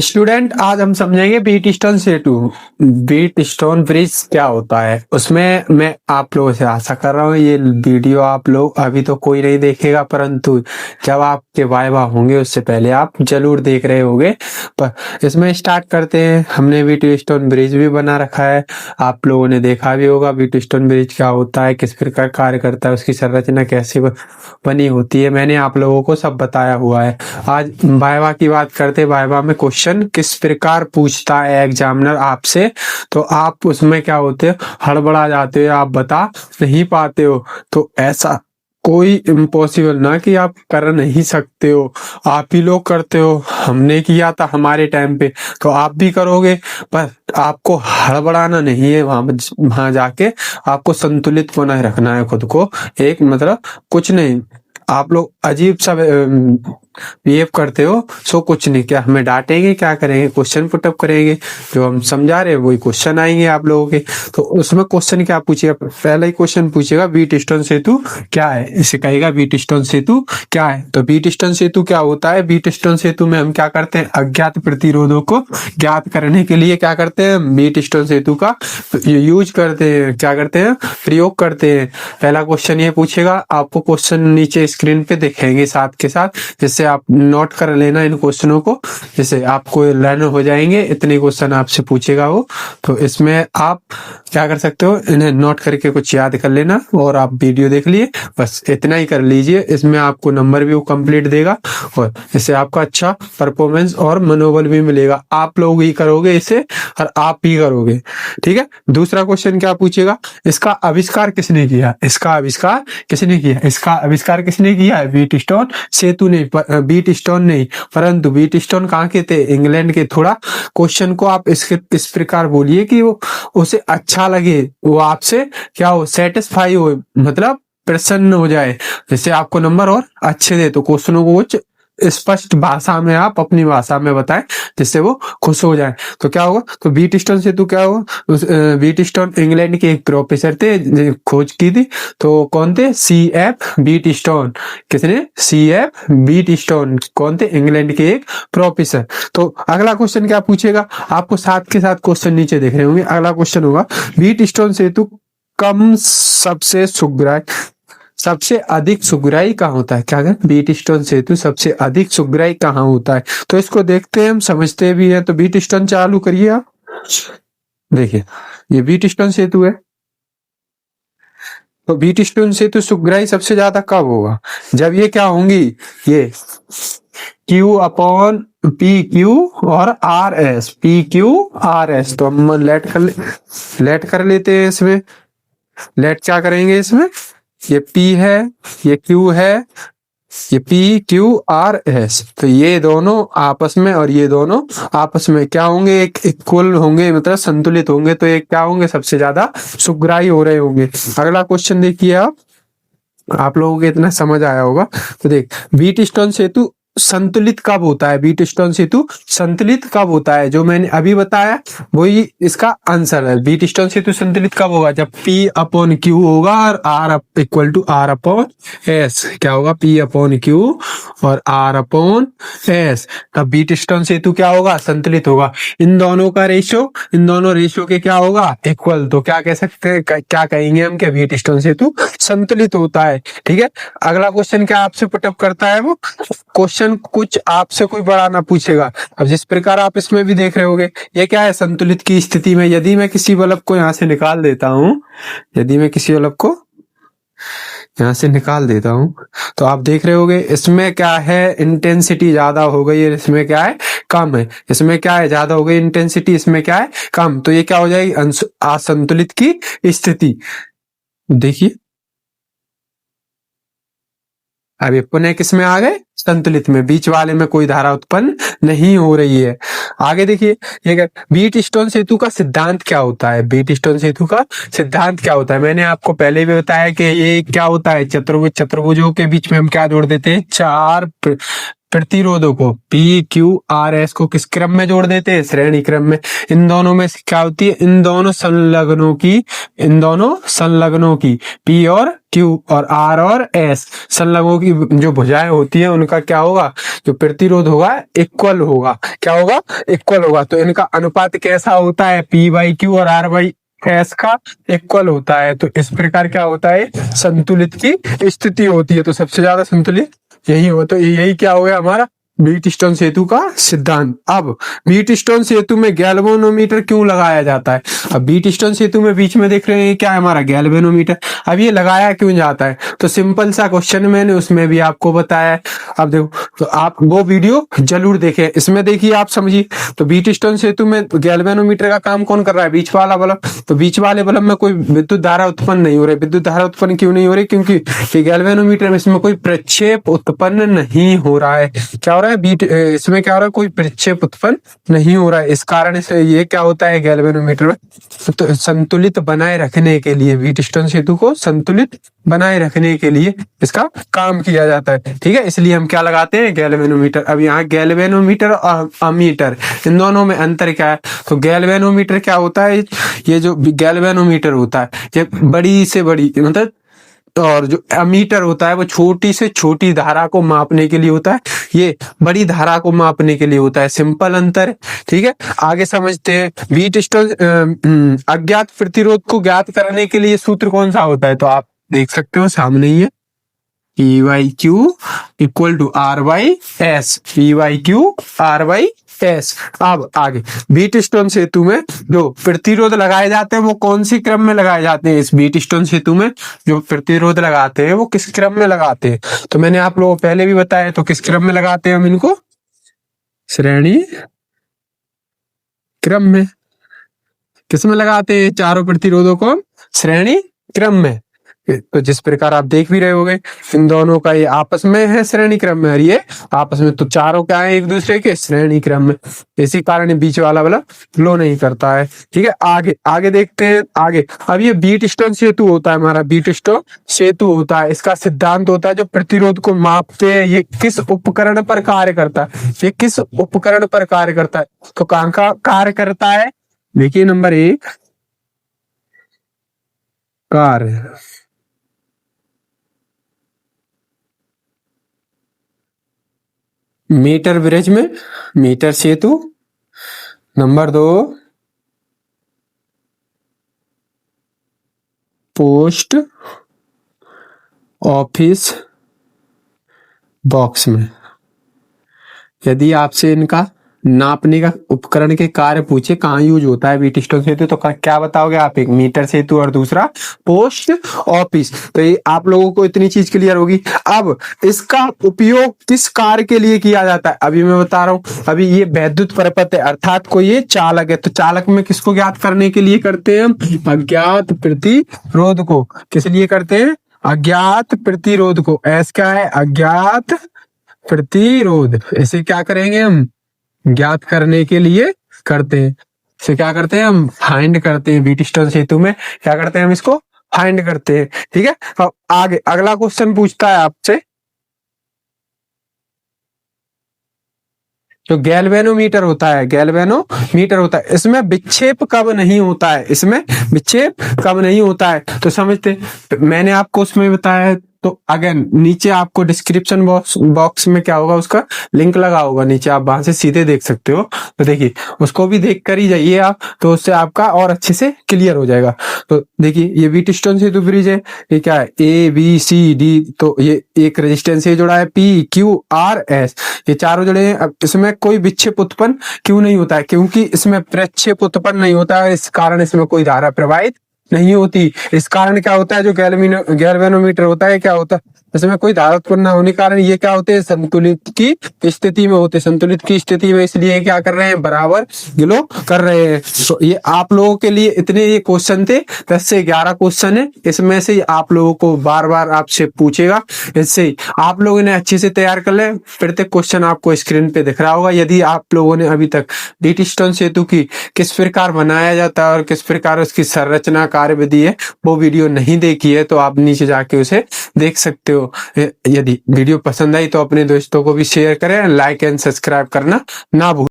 Student, आज हम समझेंगे बीट स्टोन सेतु। बीट स्टोन ब्रिज क्या होता है, उसमें मैं आप लोगों से आशा कर रहा हूँ ये वीडियो आप लोग अभी तो कोई नहीं देखेगा, परंतु जब आपके वाइवा होंगे उससे पहले आप जरूर देख रहे होंगे। पर इसमें स्टार्ट करते हैं। हमने बीट स्टोन ब्रिज भी बना रखा है, आप लोगों ने देखा भी होगा बीट स्टोन ब्रिज क्या होता है, किस प्रकार कार्य करता है, उसकी संरचना कैसे बनी होती है, मैंने आप लोगों को सब बताया हुआ है। आज वाइवा की बात करते हैं। वाइवा में क्वेश्चन किस प्रकार पूछता है एग्जामिनर आपसे, तो आप उसमें क्या होते हो, हड़बड़ा जाते हो, आप बता नहीं पाते हो। तो ऐसा कोई इम्पॉसिबल ना कि आप कर नहीं सकते हो, आप ही लोग करते हो, हमने किया था हमारे टाइम पे, तो आप भी करोगे। पर आपको हड़बड़ाना नहीं है, वहां जाके आपको संतुलित बनाए रखना है खुद को। एक मतलब कुछ नहीं, आप लोग अजीब सा बिहेव करते हो, सो कुछ नहीं, क्या हमें डांटेंगे, क्या करेंगे, क्वेश्चन पुटअप करेंगे, जो हम समझा रहे हैं वही क्वेश्चन आएंगे आप लोगों के। तो उसमें क्वेश्चन क्या पूछेगा, पहला ही क्वेश्चन पूछेगा बीट स्टोन सेतु क्या है, इसे कहेगा बीट स्टोन सेतु क्या है। तो बीट स्टोन सेतु क्या होता है, बीट स्टोन सेतु में हम क्या करते हैं, अज्ञात प्रतिरोधों को ज्ञात करने के लिए क्या करते हैं, बीट स्टोन सेतु का यूज करते हैं, क्या करते हैं, प्रयोग करते हैं। पहला क्वेश्चन ये पूछेगा, आपको क्वेश्चन नीचे स्क्रीन पे दिखेंगे साथ के साथ, जिससे आप नोट कर लेना इन क्वेश्चनों को, जैसे आपको लर्न हो जाएंगे। इतने क्वेश्चन आपसे पूछेगा वो, तो इसमें आप क्या कर सकते हो, इन्हें नोट करके कुछ याद कर लेना और आप वीडियो देख लिए, बस इतना ही कर लीजिए। इसमें आपको नंबर भी वो कंप्लीट देगा और इससे आपका अच्छा परफॉर्मेंस और मनोबल भी मिलेगा। आप लोग ही करोगे इसे और आप ही करोगे, ठीक है। दूसरा क्वेश्चन क्या पूछेगा, इसका आविष्कार किसने किया, इसका आविष्कार किसने किया, इसका आविष्कार किसने किया है, बीट स्टोन सेतु नहीं, बीट स्टोन नहीं, परंतु बीट स्टोन कहाँ के थे, इंग्लैंड के। थोड़ा क्वेश्चन को आप इसके इस प्रकार बोलिए कि वो उसे अच्छा लगे, वो आपसे क्या हो, सेटिस्फाई हो, मतलब प्रसन्न हो जाए, जैसे आपको नंबर और अच्छे दे। तो क्वेश्चनों को कुछ स्पष्ट भाषा में आप अपनी भाषा में बताएं, जिससे वो खुश हो जाए। तो क्या होगा, तो बीट स्टोन सेतु क्या होगा, बीट स्टोन इंग्लैंड के एक प्रोफेसर थे, खोज की थी। तो कौन थे, CF बीट स्टोन। किसने, CF बीट स्टोन। कौन थे, इंग्लैंड के एक प्रोफेसर। तो अगला क्वेश्चन क्या पूछेगा, आपको साथ के साथ क्वेश्चन नीचे देख रहे होंगे। अगला क्वेश्चन होगा, बीट स्टोन सेतु कम सबसे अधिक सुगराई कहाँ होता है, क्या करें, बीट स्टोन सेतु सबसे अधिक सुगराई कहाँ होता है। तो इसको देखते हैं, हम समझते भी हैं। तो बीट स्टोन चालू करिए आप, देखिए ये बीट स्टोन सेतु है। तो बीट स्टोन सेतु सुगराई सबसे ज्यादा कब होगा, जब ये क्या होंगी, ये Q अपॉन PQ और RS, PQ RS। तो हम लेट कर लेते हैं इसमें, लेट क्या करेंगे इसमें, ये P है, ये Q है, ये PQRS। तो ये दोनों आपस में और ये दोनों आपस में क्या होंगे, एक इक्वल होंगे, मतलब संतुलित होंगे। तो ये क्या होंगे, सबसे ज्यादा सुग्राही हो रहे होंगे। अगला क्वेश्चन देखिए आप लोगों को इतना समझ आया होगा। तो देख, बीट स्टोन सेतु संतुलित कब होता है, बीट स्टोन सेतु संतुलित कब होता है, जो मैंने अभी बताया वही इसका आंसर है। बीट स्टोन सेतु संतुलित कब होगा, जब P अपॉन Q होगा और R equal to R upon S। क्या होगा, P अपॉन Q और R अपॉन S, तब बीट स्टोन सेतु क्या होगा, संतुलित होगा। इन दोनों का रेशियो, इन दोनों रेशियो के क्या होगा, इक्वल। तो क्या कह सकते हैं, क्या कहेंगे हम, क्या बीट स्टोन सेतु संतुलित होता है, ठीक है। अगला क्वेश्चन क्या आपसे पुटअप करता है, वो क्वेश्चन कुछ आपसे कोई बड़ा ना पूछेगा। अब जिस प्रकार आप इसमें भी देख रहे होगे, ये क्या है, संतुलित की स्थिति में यदि मैं किसी बल्ब को यहां से निकाल देता हूं, यदि मैं किसी बल्ब को यहां से निकाल देता हूं, तो आप देख रहे होगे इसमें क्या है, इंटेंसिटी ज्यादा हो गई है, इसमें क्या है, कम है। इसमें क्या है, ज्यादा हो गई इंटेंसिटी, इसमें क्या है, कम। तो ये क्या हो जाएगी, असंतुलित की स्थिति। देखिए अब ये पुनः किस में आ गए, संतुलित में, बीच वाले में कोई धारा उत्पन्न नहीं हो रही है। आगे देखिए, ये बीट स्टोन सेतु का सिद्धांत क्या होता है, बीट स्टोन सेतु का सिद्धांत क्या होता है, मैंने आपको पहले भी बताया कि ये क्या होता है, चतुर्भुजों के बीच में हम क्या जोड़ देते हैं, चार प्रतिरोधों को पी क्यू आर एस को किस क्रम में जोड़ देते हैं? श्रेणी क्रम में। इन दोनों में क्या होती है? इन दोनों संलग्नों की पी और क्यू और आर और एस संलग्नों की जो भुजाएं होती हैं उनका क्या होगा? जो प्रतिरोध होगा इक्वल होगा। क्या होगा? इक्वल होगा। तो इनका अनुपात कैसा होता है? पी बाई क्यू और आर बाई एस का इक्वल होता है। तो इस प्रकार क्या होता है? संतुलित की स्थिति होती है। तो सबसे ज्यादा संतुलित यही हो। तो यही क्या हो गया हमारा व्हीटस्टोन सेतु का सिद्धांत। अब व्हीटस्टोन सेतु में गैल्वेनोमीटर क्यों लगाया जाता है? अब व्हीटस्टोन सेतु में बीच में देख रहे हैं क्या है हमारा? गैल्वेनोमीटर। अब ये लगाया क्यों जाता है? तो सिंपल सा क्वेश्चन मैंने उसमें भी आपको बताया है। अब देखो, तो आप वो वीडियो जरूर देखें। इसमें देखिए आप समझिए। तो व्हीटस्टोन सेतु में गैल्वेनोमीटर का काम कौन कर रहा है? बीच वाला बल्ब। तो बीच वाले बल्ब में कोई विद्युत धारा उत्पन्न नहीं हो रही। विद्युत धारा उत्पन्न क्यों नहीं हो रही? क्योंकि ये गैल्वेनोमीटर में इसमें कोई प्रक्षेप उत्पन्न नहीं हो रहा है। क्या हो रहा है? इसमें क्या हो रहा है? कोई प्रक्षेप उत्पन्न नहीं हो रहा है। इस कारण से ये क्या होता है गैल्वेनोमीटर में? तो संतुलित बनाए रखने के लिए, व्हीटस्टोन सेतु को संतुलित बनाए रखने के लिए इसका काम किया जाता है। ठीक है, इसलिए हम क्या लगाते हैं? गैल्वेनोमीटर। अब यहाँ गैल्वेनोमीटर और अमीटर, इन दोनों में अंतर क्या है? तो गैल्वेनोमीटर क्या होता है? ये जो गैल्वेनोमीटर होता है ये बड़ी से बड़ी मतलब, और जो एमीटर होता है वो छोटी से छोटी धारा को मापने के लिए होता है। ये बड़ी धारा को मापने के लिए होता है। सिंपल अंतर है। ठीक है, आगे समझते हैं। व्हीटस्टोन अज्ञात प्रतिरोध को ज्ञात करने के लिए सूत्र कौन सा होता है? तो आप देख सकते हो सामने ही है, P by Q equal to R by S. P by Q R by S. अब आगे व्हीटस्टोन सेतु में जो प्रतिरोध लगाए जाते हैं वो कौन सी क्रम में लगाए जाते हैं? इस व्हीटस्टोन सेतु में जो प्रतिरोध लगाते हैं वो किस क्रम में लगाते हैं? तो मैंने आप लोगों को पहले भी बताया। तो किस क्रम में लगाते हैं हम इनको? श्रेणी क्रम में। किस में लगाते हैं चारों प्रतिरोधों को? श्रेणी क्रम में। तो जिस प्रकार आप देख भी रहे होंगे, इन दोनों का ये आपस में है श्रेणी क्रम में, और ये आपस में, तो चारों क्या है? एक दूसरे के श्रेणी क्रम में। इसी कारण बीच वाला वाला फ्लो नहीं करता है। ठीक है, आगे आगे देखते हैं। आगे अब ये व्हीटस्टोन सेतु होता है हमारा, व्हीटस्टोन सेतु होता है। इसका सिद्धांत होता है जो प्रतिरोध को मापते हैं ये किस उपकरण पर कार्य करता है? ये किस उपकरण पर कार्य करता है? तो कहाँ का कार्य करता है? देखिए नंबर 1, कार्य मीटर ब्रिज में, मीटर सेतु। नंबर 2, पोस्ट ऑफिस बॉक्स में। यदि आपसे इनका नापने का उपकरण के कार्य पूछे कहाँ यूज होता है व्हीटस्टोन सेतु, तो क्या बताओगे आप? एक मीटर सेतु और दूसरा पोस्ट ऑफिस। तो ये आप लोगों को इतनी चीज क्लियर होगी। अब इसका उपयोग किस कार्य के लिए किया जाता है? अभी मैं बता रहा हूँ। अभी ये वैद्युत परपथ है, अर्थात कोई ये चालक है। तो चालक में किसको ज्ञात करने के लिए करते हैं हम? अज्ञात प्रतिरोध को। किस लिए करते हैं? अज्ञात प्रतिरोध को। एस क्या है? अज्ञात प्रतिरोध। इसे क्या करेंगे हम? ज्ञात करने के लिए करते हैं। इसे क्या करते हैं हम? फाइंड करते हैं। व्हीटस्टोन सेतु में क्या करते हैं हम? इसको फाइंड करते हैं। ठीक है, अब आगे अगला क्वेश्चन पूछता है आपसे, जो गैल्वेनोमीटर होता है, गैल्वेनोमीटर होता है, इसमें विक्षेप कब नहीं होता है? इसमें विक्षेप कब नहीं होता है? तो समझते, मैंने आपको उसमें बताया है। तो अगेन नीचे आपको डिस्क्रिप्शन बॉक्स में क्या होगा, उसका लिंक लगा होगा नीचे, आप वहां से सीधे देख सकते हो। तो देखिए उसको भी देख कर ही जाइए आप, तो उससे आपका और अच्छे से क्लियर हो जाएगा। तो देखिए ये व्हीटस्टोन सेतु ब्रिज है, ये क्या है? ABCD। तो ये एक रेजिस्टेंस से जुड़ा है, PQRS, ये चारों जुड़े हैं। अब इसमें कोई विक्षेप उत्पन्न क्यों नहीं होता है? क्योंकि इसमें प्रक्षेप उत्पन्न नहीं होता है, इस कारण इसमें कोई धारा प्रवाहित नहीं होती। इस कारण क्या होता है, जो गैल्वेनोमीटर होता है क्या होता है, इसमें कोई धारा उत्पन्न न होने के कारण ये क्या होते हैं? संतुलित की स्थिति में होते हैं। संतुलित की स्थिति में इसलिए क्या कर रहे हैं? बराबर ग्लो कर रहे हैं। तो ये आप लोगों के लिए इतने ये क्वेश्चन थे, 10 से 11 क्वेश्चन है। इसमें से आप लोगों को बार बार आपसे पूछेगा, इससे आप लोगों ने अच्छे से तैयार कर ले। प्रत्येक क्वेश्चन आपको स्क्रीन पे दिख रहा होगा। यदि आप लोगों ने अभी तक व्हीटस्टोन सेतु की किस प्रकार बनाया जाता है और किस प्रकार उसकी संरचना कार्यविधि है वो वीडियो नहीं देखी है, तो आप नीचे जाके उसे देख सकते हो। यदि वीडियो पसंद आई तो अपने दोस्तों को भी शेयर करें, लाइक एंड सब्सक्राइब करना ना भूलें।